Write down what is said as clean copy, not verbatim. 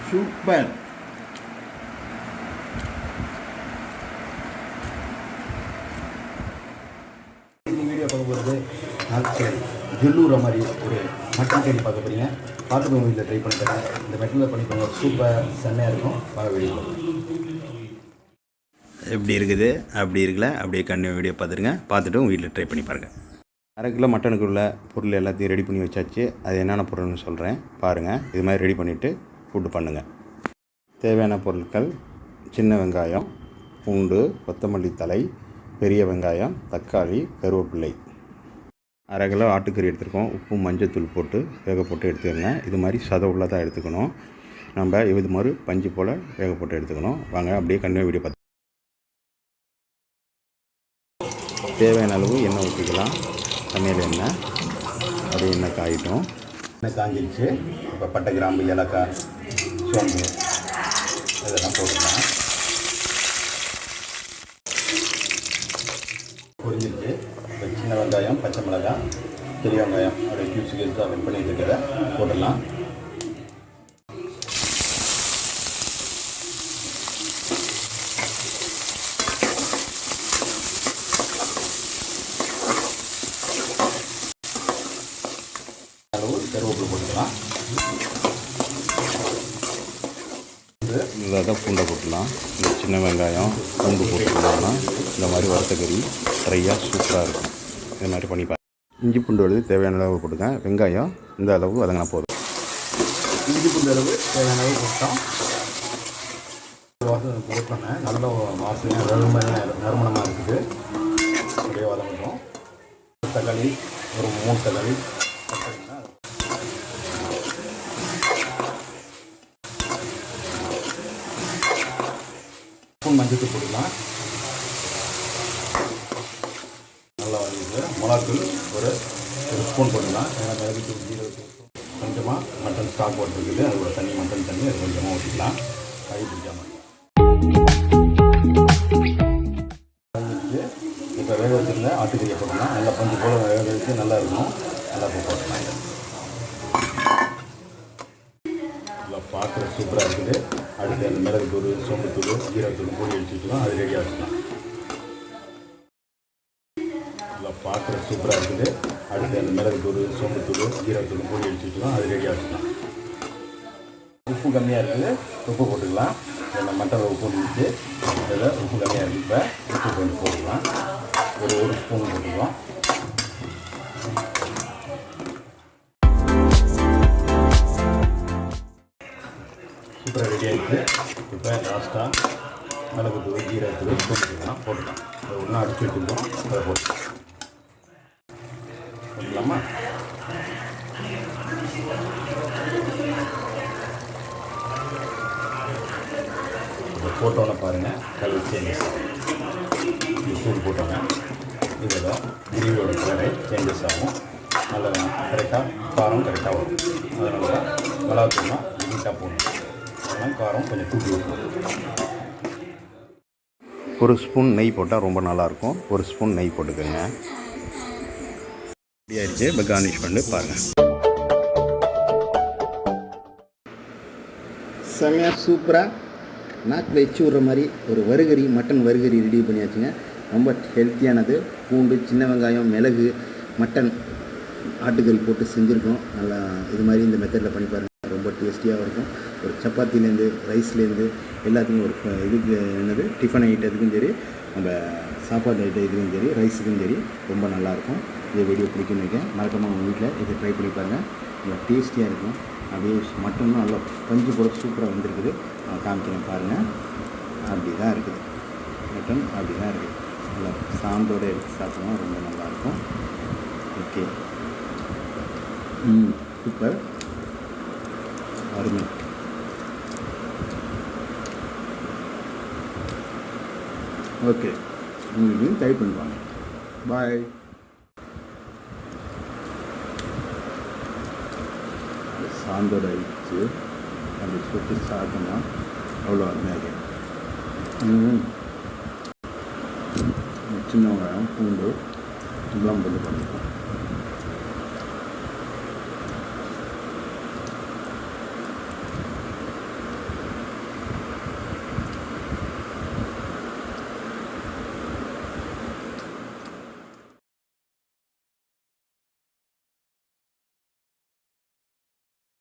Super. Video பார்க்க போகிறது நாட்கள் ஜில்லூர மாதிரி ஒரு மட்டன் கறி பார்க்க போகிறீங்க. பார்த்துட்டு வீட்டில் ட்ரை பண்ணிக்கிறேன். இந்த மெட்டலில் பண்ணிக்கோங்க. சூப்பர் செம்மையாக இருக்கும். பார்க்க வீடியோ எப்படி இருக்குது அப்படி இருக்குல்ல, அப்படியே வீடியோ பார்த்துருங்க. பார்த்துட்டு உங்கள் வீட்டில் ட்ரை பண்ணி பாருங்கள். அரை கிலோ மட்டனுக்குள்ள பொருள் எல்லாத்தையும் ரெடி பண்ணி வச்சாச்சு. அது என்னென்ன பொருள்னு சொல்கிறேன் பாருங்கள். இது மாதிரி ரெடி பண்ணிவிட்டு ஃபுட்டு பண்ணுங்கள். தேவையான பொருட்கள்: சின்ன வெங்காயம், பூண்டு, கொத்தமல்லி தழை, பெரிய வெங்காயம், தக்காளி, கருவேப்பிள்ளை. அரை கிலோ ஆட்டுக்கறி எடுத்துருக்கோம். உப்பு மஞ்சத்தூள் போட்டு வேக போட்டு எடுத்துக்கோங்க. இது மாதிரி சதை உள்ளதாக எடுத்துக்கணும். நம்ம இது மாதிரி பஞ்சு போல் வேக போட்டு எடுத்துக்கணும். வாங்க அப்படியே வீடியோ பார்த்து. தேவையான அளவு எண்ணெய் ஊற்றிக்கலாம். சமையல் எண்ணெய். அப்படியே எண்ணெய் காயிட்டோம். எண்ணெய் காஞ்சிருச்சு. இப்போ பட்டை, கிராம்பு, ஏலக்காய், சோம்பு இதெல்லாம் போட்டுக்கலாம். பொரிஞ்சிருச்சு. இப்போ சின்ன வெங்காயம், பச்சை மிளகாய், பெரிய வெங்காயம் அப்படியே கியூப்ஸுக்கு எடுத்து கட் பண்ணி இருக்கிறத போட்டுடலாம். கருவேப்பிலை போட்டுக்கலாம். இதில் தான் பூண்டை போட்டுக்கலாம். இந்த சின்ன வெங்காயம் பூண்டு போட்டுக்கலாம்னா இந்த மாதிரி வறுத்தக்கறி ட்ரையாக சூப்பராக இருக்கும். இது மாதிரி பண்ணி பாருங்க. இஞ்சி பூண்டு அளவு தேவையான அளவு போட்டுங்க. வெங்காயம் இந்த அளவு வதங்கினா போதும். இஞ்சி பூண்டு அளவு தேவையான அளவு போட்டோம். போட்டோன்னே நல்ல வாசனையாக நறுமணமாக இருக்குது. அப்படியே வதங்கட்டும். தக்காளி ஒரு 3 தக்காளி ஸ்பூன் மஞ்சள் போட்டுக்கலாம். நல்லா வந்து மிளகாத்தூள் ஒரு ஸ்பூன் போட்டுக்கலாம். ஏன்னா மிளகுத்தூள், ஜீரகத்தூள் கொஞ்சமாக மட்டன் ஸ்டாக் போட்டுருக்குது. அதோட தண்ணி மட்டன் தண்ணி அது கொஞ்சமாக ஊற்றிக்கலாம். கை பிடிக்காமல் இப்போ வேக வச்சுருந்த ஆட்டுக்கறியை போட்டுக்கலாம். நல்லா பஞ்சு போல் வேக வச்சு நல்லா இருக்கும். நல்லா போட்டுக்கலாம். நல்லா பார்க்குற சூப்பராக இருக்குது. அடுத்து அந்த மிளகுத்தூள், சோம்புத்தூள், ஜீரகத்தூள் போட்டு வச்சுக்கலாம். அது ரெடியாக வச்சுக்கலாம். நல்லா பார்க்குற சூப்பராக இருக்குது. அடுத்து அந்த மிளகுத்தூள், சோம்புத்தூள், ஜீரகத்தூள் போட்டு வச்சுக்கலாம். அது ரெடியாக வச்சுக்கலாம். உப்பு கம்மியாக இருக்குது. உப்பு போட்டுக்கலாம். இதில் மட்டனில் உப்பு இருந்துச்சு. இதில் உப்பு கம்மியாக இருக்குது. இப்போ உப்பு கொஞ்சம் போட்டுக்கலாம். ஒரு ஸ்பூன் போட்டுக்கலாம். சூப்பராக ரெடி ஆகிடுது. இப்போ லாஸ்ட்டாக மிளகுத்தூள், ஜீரகத்தூள் போட்டுக்கலாம். போட்டுக்கலாம். அதை ஒன்றா அடிச்சு வச்சுருக்கோம். அதை போட்டுக்கலாமா? இப்போ போட்டோன்னு பாருங்கள். கலர் சேஞ்சஸ் தூள் போட்டோங்க. இதில் கிரேவியோட கலரை சேஞ்சஸ் ஆகும். நல்லா கரெக்டாக காரம் கரெக்டாக வரும். அதனால தான் மிளகாத்தூள்லாம் நீட்டாக போடணும். அதனால் காரம் கொஞ்சம் கூட்டி வைக்கணும். ஒரு ஸ்பூன் நெய் போட்டால் ரொம்ப நல்லாயிருக்கும். ஒரு ஸ்பூன் நெய் போட்டுக்கோங்க. ரெடி ஆகிடுச்சு. இப்போ கார்னிஷ் பண்ணி பாருங்கள். செம்மையாக சூப்பராக நாக்கில் வச்சு விட்ற மாதிரி ஒரு வறுகறி, மட்டன் வறுகறி ரெடி பண்ணியாச்சுங்க. ரொம்ப ஹெல்த்தியானது. பூண்டு, சின்ன வெங்காயம், மிளகு, மட்டன் ஆட்டுக்கறி போட்டு செஞ்சுருக்கோம். நல்லா இது மாதிரி இந்த மெத்தடில் பண்ணி பாருங்கள். ரொம்ப டேஸ்டியாக இருக்கும். ஒரு சப்பாத்திலேருந்து, ரைஸ்லேருந்து எல்லாத்துக்கும் ஒரு இதுக்கு என்னது டிஃபன் ஐட்டத்துக்கும் சரி, நம்ம சாப்பாடு ஐட்டம் இதுக்கும் சரி, ரைஸுக்கும் சரி ரொம்ப நல்லாயிருக்கும். இந்த வீடியோ பிடிக்குன்னு வைக்கேன். மறக்காமல் உங்கள் வீட்டில் இதை ட்ரை பண்ணி பாருங்கள். நல்லா டேஸ்டியாக இருக்கும். அப்படியே மட்டனும் நல்லா பஞ்சு போல சூப்பராக வந்துருக்குது. காமிக்கிறேன் பாருங்கள். அப்படி தான் இருக்குது மட்டன். அப்படி தான் இருக்குது. நல்லா சாந்தோடு எடுத்து சாப்பிட்டோம்னா ரொம்ப நல்லாயிருக்கும். ஓகே. சூப்பர். அருமை. ஓகே. உங்களுக்கு ட்ரை பண்ணுவாங்க. பாய். சாந்தோடு அடிச்சு அப்படி சுற்றி சாப்பிட்டோம்னா அவ்வளோ அருமையாக சின்ன வெங்காயம், பூண்டு இதெல்லாம் போட்டு பண்ணிக்கலாம்.